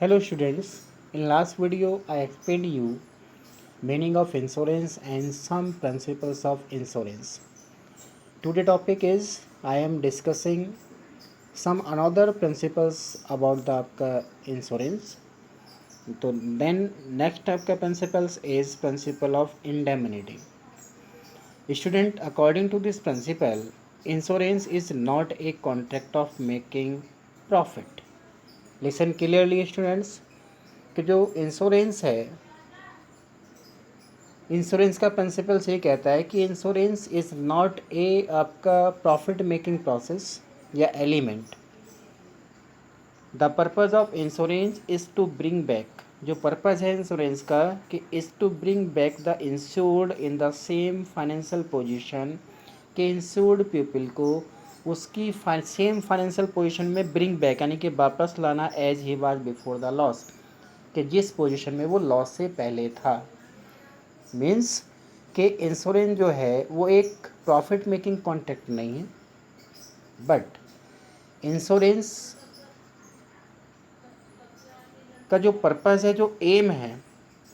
Hello students, in last video I explained you meaning of insurance and some principles of insurance. Today topic is I am discussing some another principles about the आपका insurance. तो then next आपका principles is principle of indemnity. Student, according to this principle, insurance is not a contract of making profit. Listen clearly students कि जो insurance है, insurance का principles ये कहता है कि इंश्योरेंस इज़ नॉट ए आपका प्रॉफिट मेकिंग प्रोसेस या element. The purpose of insurance is to bring back, जो पर्पज़ है इंश्योरेंस का कि is to bring back the insured in the same financial position, के इंश्योर्ड पीपल को उसकी same financial position में ब्रिंग बैक यानी कि वापस लाना as he was before the loss, कि जिस पोजीशन में वो लॉस से पहले था. मीन्स कि इंश्योरेंस जो है वो एक प्रॉफिट मेकिंग कॉन्ट्रैक्ट नहीं है, बट इंश्योरेंस का जो पर्पज़ है, जो एम है,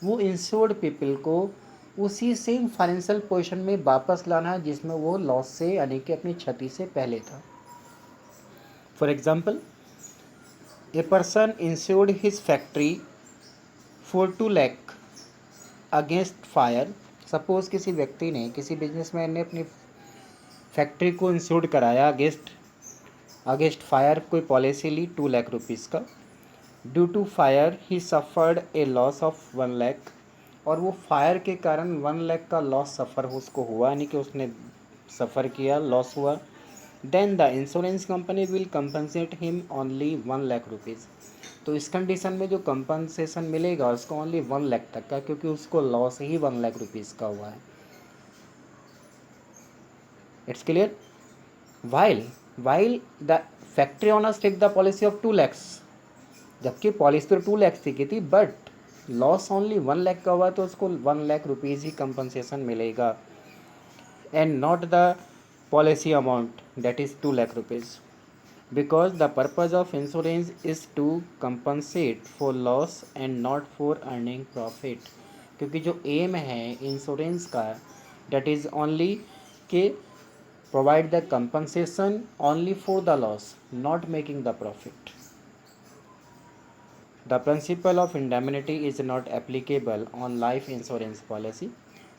वो इंश्योर्ड पीपल को उसी सेम फाइनेंशियल पोजीशन में वापस लाना है जिसमें वो लॉस से यानी कि अपनी क्षति से पहले था. For example, a person insured his factory for 2 lakh against fire. Suppose किसी व्यक्ति ने, किसी बिजनेसमैन ने अपनी फैक्ट्री को इंश्योर्ड कराया अगेंस्ट फायर, कोई पॉलिसी ली 2 लाख रुपीज़ का. Due to fire he suffered a loss of 1 lakh, और वो फायर के कारण 1 लाख का लॉस सफ़र उसको हुआ, यानी कि उसने सफ़र किया, लॉस हुआ. Then the insurance company will compensate him only 1 lakh rupees. तो इस कंडीशन में जो कंपनसेशन मिलेगा उसको ओनली 1 लाख तक का, क्योंकि उसको लॉस ही 1 लाख रुपीज़ का हुआ है. It's clear. While the factory owners take the policy of 2 lakhs, जबकि पॉलिसी तो 2 lakhs की थी, बट लॉस ओनली 1 लाख का हुआ, तो उसको 1 लाख रुपीज़ ही कंपनसेशन मिलेगा, and not the policy amount that is 2 lakh rupees. Because the purpose of insurance is to compensate for loss and not for earning profit. क्योंकि जो एम है इंश्योरेंस का, that is only कि provide the compensation only for the loss, not making the profit. The principle of indemnity is not applicable on life insurance policy.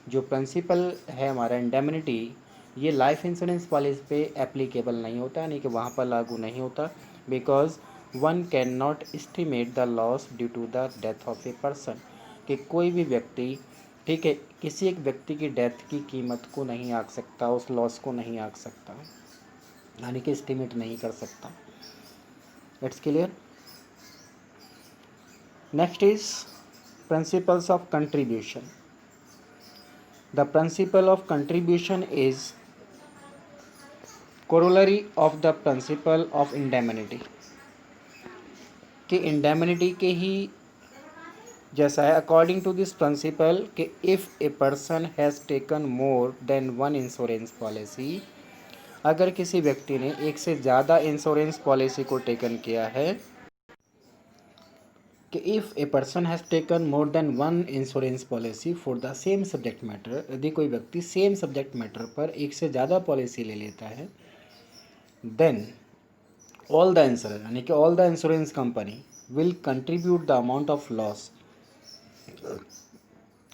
जो principle है हमारा indemnity, ये life insurance policy पे applicable नहीं होता, यानी कि वहाँ पर लागू नहीं होता. Because one can not estimate the loss due to the death of a person, कि कोई भी व्यक्ति, ठीक है, किसी एक व्यक्ति की डेथ की कीमत को नहीं आंक सकता, उस लॉस को नहीं आंक सकता, यानी कि एस्टिमेट नहीं कर सकता. It's clear. Next is principles of contribution. The principle of contribution is corollary of the principle of indemnity, कि indemnity के ही जैसा है. अकॉर्डिंग टू दिस प्रिंसिपल कि if a person has taken more than one insurance policy, अगर किसी व्यक्ति ने एक से ज़्यादा इंश्योरेंस पॉलिसी को टेकन किया है, कि if a person has taken more than one insurance policy for the same subject matter, यदि कोई व्यक्ति सेम सब्जेक्ट मैटर पर एक से ज़्यादा पॉलिसी ले लेता है, देन ऑल द इंश्योरेंस यानी कि all the insurance company will contribute the amount of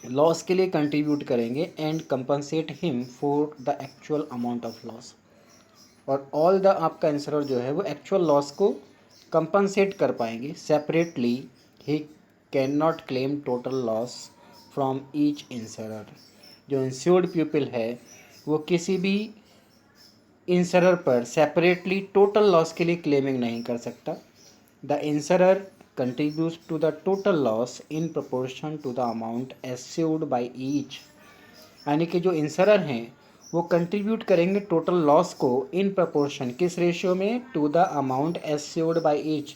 loss के लिए कंट्रीब्यूट करेंगे and compensate him for the actual amount of loss. और ऑल द आपका इंश्योर जो है वो एक्चुअल लॉस को कंपनसेट कर पाएंगे. Separately he can not claim total loss from each insurer. जो इंश्योर्ड पीपल है वो किसी भी इंश्योरर पर सेपरेटली टोटल लॉस के लिए क्लेमिंग नहीं कर सकता. The insurer contributes to the total loss in proportion to the amount assured by each, यानी कि जो इंश्योरर हैं वो कंट्रीब्यूट करेंगे टोटल लॉस को इन प्रपोर्शन, किस रेशियो में, to the amount assured by each,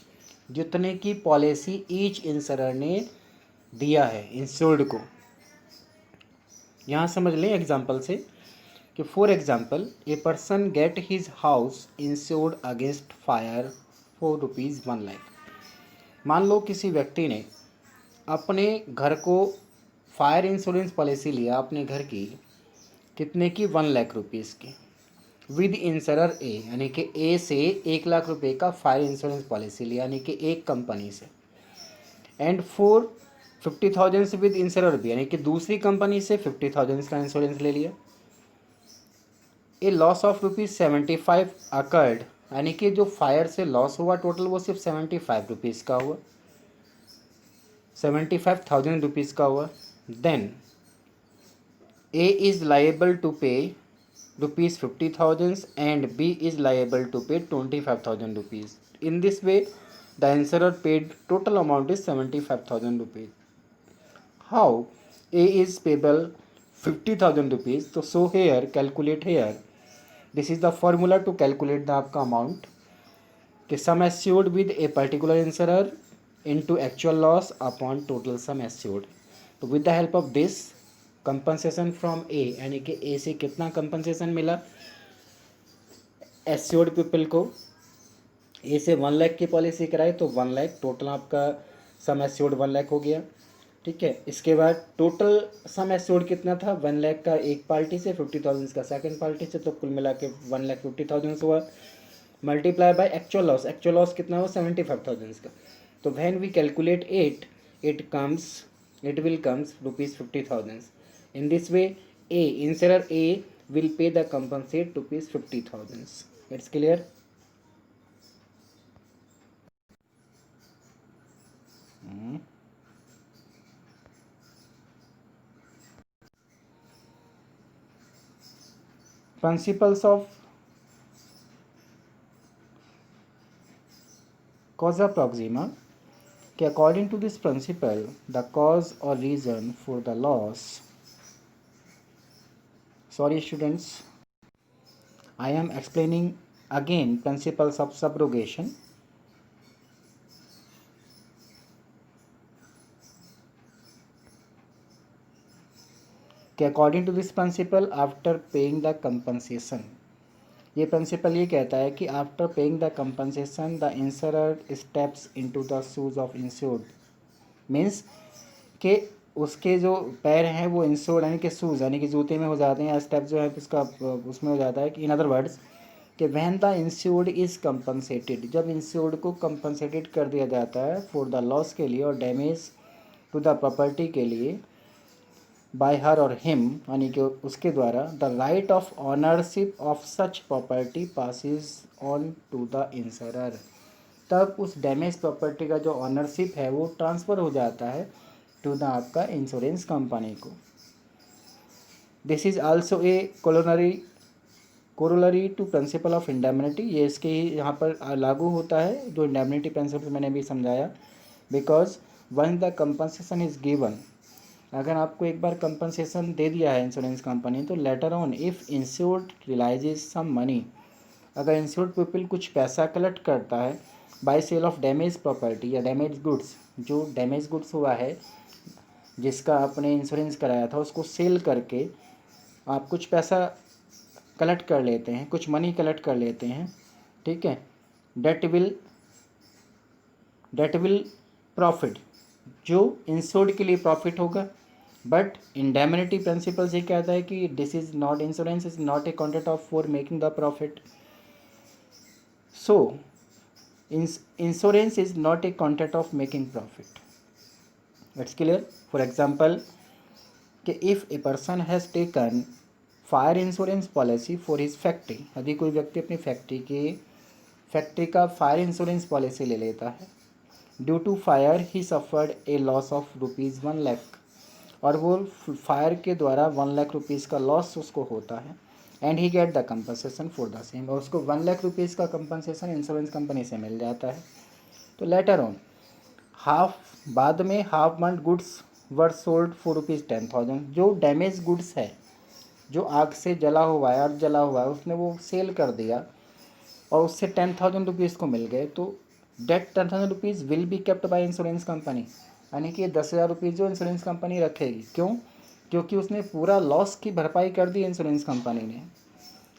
जितने की पॉलिसी ईच इंश्योरर ने दिया है इंश्योर्ड को. यहाँ समझ लें एग्जांपल से कि for example a person get his house insured against fire for ₹1 lakh. मान लो किसी व्यक्ति ने अपने घर को फायर इंश्योरेंस पॉलिसी लिया अपने घर की, कितने की, 1 लाख रुपीज़ की, विद इंश्योरर ए, यानी कि ए से 1 लाख रुपए का फायर इंश्योरेंस पॉलिसी लिया, यानी कि एक कंपनी से, एंड फॉर 50,000 से विद इंश्योरर बी, यानी कि दूसरी कंपनी से 50,000 का इंश्योरेंस ले लिया। ए लॉस ऑफ ₹75 अकर्ड, यानी कि जो फायर से लॉस हुआ टोटल वो सिर्फ 75 रुपीज़ का हुआ, 75,000 रुपीज़ का हुआ। Then A is liable to pay ₹50,000 and B is liable to pay 25,000 rupees. In this way, the insurer paid total amount is 75,000 rupees. How A is payable 50,000 rupees? So here calculate here. This is the formula to calculate the आपका amount. कि sum assured with a particular insurer into actual loss upon total sum assured. तो with the help of this compensation from a, यानी कि ए से कितना compensation मिला assured people को, ए से 1 लाख की पॉलिसी कराई तो 1 लाख टोटल आपका सम एश्योर्ड 1 लाख हो गया। ठीक है, इसके बाद टोटल सम एश्योर्ड कितना था, 1 लाख का एक पार्टी से, 50,000 का सेकंड पार्टी से, तो कुल मिला के 1,50,000 हुआ, मल्टीप्लाई बाय एक्चुअल लॉस कितना हुआ, 75,000 का। तो when we calculate it will comes ₹50,000. In this way, insurer A will pay the compensate ₹50,000. It's clear? Principles of causa proxima. Okay, according to this principle, the cause or reason for the loss. Sorry students, I am explaining again principles of subrogation. कि according to this principle after paying the compensation, ये principle ये कहता है कि after paying the compensation the insurer steps into the shoes of insured, means कि उसके जो पैर हैं वो इंश्योर्ड यानी कि शूज़ यानी कि जूते में हो जाते हैं, या स्टेप जो है उसका उसमें हो जाता है। कि इन अदर वर्ड्स कि when the insured is compensated, जब इंश्योर्ड को कंपनसेटेड कर दिया जाता है फॉर द लॉस के लिए और डैमेज टू द प्रॉपर्टी के लिए, बाय हर और हिम यानी कि उसके द्वारा, the right of ownership of such property passes on to the insurer, तब उस डैमेज प्रॉपर्टी का जो ऑनरशिप है वो ट्रांसफ़र हो जाता है टू द आपका इंश्योरेंस कंपनी को। This is also a corollary to principle of indemnity, ये इसके ही यहाँ पर लागू होता है जो इंडेमनिटी प्रिंसिपल मैंने भी समझाया। Because once the compensation is given, अगर आपको एक बार कंपनसेशन दे दिया है इंश्योरेंस कंपनी, तो later on if insured realises some money, अगर इंश्योर्ड पीपल कुछ पैसा कलेक्ट करता है by sale of damage property या डैमेज गुड्स, जो डैमेज गुड्स हुआ है जिसका आपने इंश्योरेंस कराया था उसको सेल करके आप कुछ पैसा कलेक्ट कर लेते हैं, कुछ मनी कलेक्ट कर लेते हैं, ठीक है, डेट विल प्रॉफिट, जो इंश्योर्ड के लिए प्रॉफिट होगा। बट इंडेमनिटी प्रिंसिपल ये कहता है कि this is not, insurance is not a contract of for making the profit. So insurance is not a contract of making profit. It's clear. For example कि if a person has taken fire insurance policy for his factory, यदि कोई व्यक्ति अपनी factory का fire insurance policy ले लेता है, due to fire he suffered a loss of ₹1 lakh, और वो फायर के द्वारा 1 लाख रुपीज़ का लॉस उसको होता है, and he get the compensation for the same, और उसको 1 लाख रुपीज़ का कंपनसेशन इंश्योरेंस कंपनी से मिल जाता है। तो लेटर ऑन बाद में half month goods were sold for ₹10,000, जो डैमेज गुड्स है, जो आग से जला हुआ है और जला हुआ है, उसने वो सेल कर दिया और उससे 10,000 रुपीज़ को मिल गए, तो that 10,000 rupees will be kept by insurance company, यानी कि 10,000 रुपीज़ जो इंश्योरेंस कंपनी रखेगी। क्यों? क्योंकि उसने पूरा लॉस की भरपाई कर दी इंश्योरेंस कंपनी ने।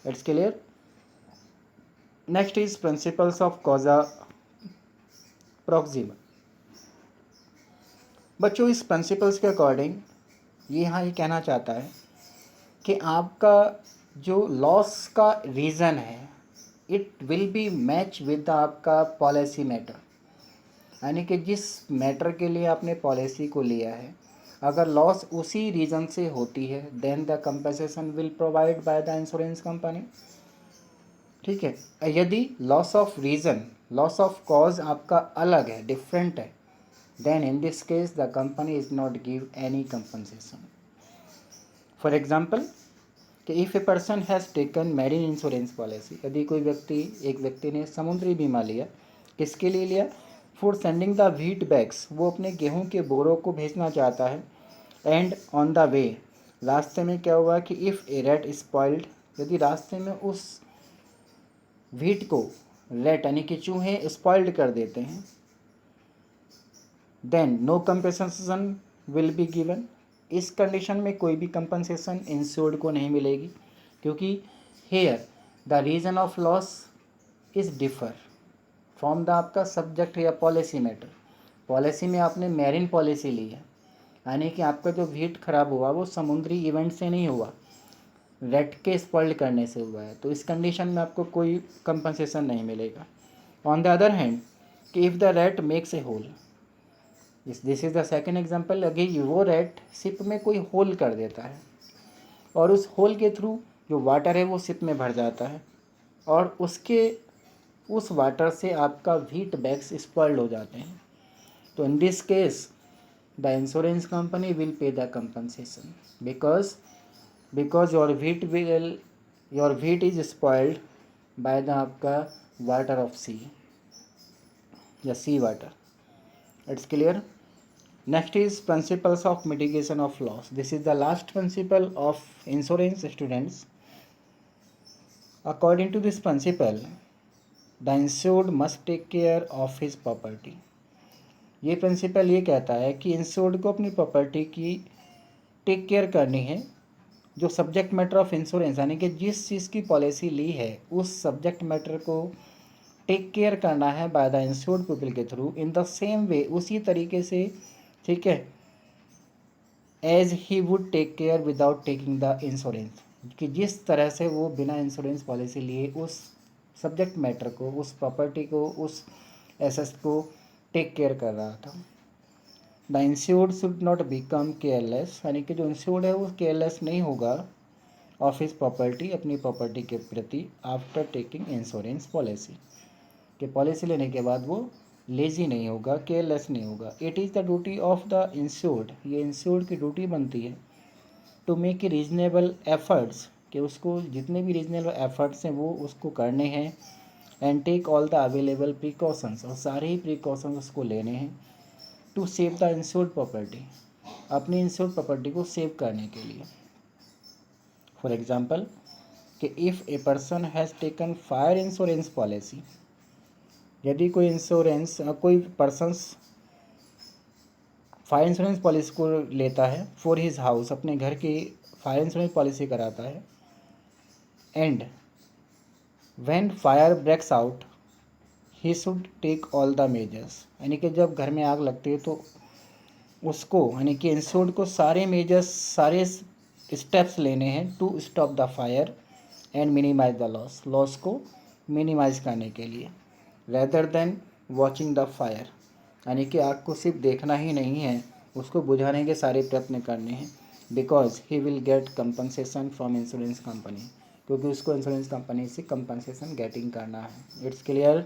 It's clear. Next is principles of कॉजा Proxima. बच्चों इस प्रिंसिपल्स के अकॉर्डिंग ये यहाँ ये कहना चाहता है कि आपका जो लॉस का रीज़न है it will be match with आपका पॉलिसी मैटर, यानी कि जिस मैटर के लिए आपने पॉलिसी को लिया है अगर लॉस उसी रीज़न से होती है then the compensation will provide by the insurance company. ठीक है, यदि loss of reason loss of cause आपका अलग है, डिफरेंट है, then in this case the company is not give any compensation. For example, कि if a person has taken marine insurance policy, यदि कोई व्यक्ति एक व्यक्ति ने समुद्री बीमा लिया, किसके लिए लिया? For sending the wheat bags, वो अपने गेहूं के बोरों को भेजना चाहता है। एंड ऑन द वे, रास्ते में क्या हुआ कि इफ़ ए रेट स्पॉइल्ड, यदि रास्ते में उस व्हीट को रेट यानी कि चूहे स्पॉइल्ड कर देते हैं then no compensation will be given. इस कंडीशन में कोई भी कंपनसेशन इंश्योर्ड को नहीं मिलेगी, क्योंकि here the reason of loss is differ from the आपका सब्जेक्ट या पॉलिसी मैटर। पॉलिसी में आपने मैरिन पॉलिसी ली है, यानी कि आपका जो व्हीट खराब हुआ वो समुद्री इवेंट से नहीं हुआ, रेट के स्पॉइल्ड करने से हुआ है, तो इस कंडीशन में आपको कोई कंपनसेशन नहीं मिलेगा। ऑन द अदर हैंड कि if the rat makes a hole, this is the second example. Again वो रेट शिप में कोई होल कर देता है और उस होल के थ्रू जो वाटर है वो शिप में भर जाता है और उस वाटर से आपका व्हीट बैग्स स्पॉइल्ड हो जाते हैं, तो in this case the insurance company will pay the compensation because your wheat is spoiled by the आपका वाटर ऑफ सी या sea water. It's clear. Next is principles of mitigation of loss. This is the last principle of insurance students. According to this principle, the insured must take care of his property. ये principle ये कहता है कि insured को अपनी property की take care करनी है। जो सब्जेक्ट मैटर ऑफ इंश्योरेंस यानी कि जिस चीज़ की पॉलिसी ली है उस सब्जेक्ट मैटर को टेक केयर करना है बाय द इंश्योर्ड पीपल के through in the same way, उसी तरीके से, ठीक है, as he would take care without taking the insurance, कि जिस तरह से वो बिना इंश्योरेंस पॉलिसी लिए उस सब्जेक्ट मैटर को, उस प्रॉपर्टी को, उस एसेट को टेक केयर कर रहा था। The insured should not become careless, यानी कि जो इंश्योर्ड है वो केयरलेस नहीं होगा ऑफ हिज प्रॉपर्टी, अपनी प्रॉपर्टी के प्रति, आफ्टर टेकिंग इंश्योरेंस पॉलिसी, कि पॉलिसी लेने के बाद वो लेजी नहीं होगा, केयरलेस नहीं होगा। It is the duty of the insured, ये इंश्योर्ड की ड्यूटी बनती है to make a reasonable efforts, कि उसको जितने भी रीजनेबल एफर्ट्स हैं वो उसको करने हैं, and take all the available precautions, और सारे ही प्रिकॉशंस उसको लेने हैं, to save the insured property, अपनी इंश्योर्ड प्रॉपर्टी को सेव करने के लिए। फॉर एग्जाम्पल कि if a person has taken fire insurance policy, यदि कोई पर्सन्स फायर इंश्योरेंस पॉलिसी को लेता है फॉर हिज हाउस, अपने घर की फायर इंश्योरेंस पॉलिसी कराता है, and when fire breaks out he should take all the measures, यानी कि जब घर में आग लगती है तो उसको यानी कि इंश्योर्ड को सारे मेजर्स, सारे स्टेप्स लेने हैं to stop the fire and minimise the loss को मिनिमाइज करने के लिए, rather than watching the fire, यानी कि आग को सिर्फ देखना ही नहीं है, उसको बुझाने के सारे प्रयत्न करने हैं, because he will get compensation from insurance company, क्योंकि उसको इंश्योरेंस कंपनी से कंपनसेशन गेटिंग करना है। It's clear.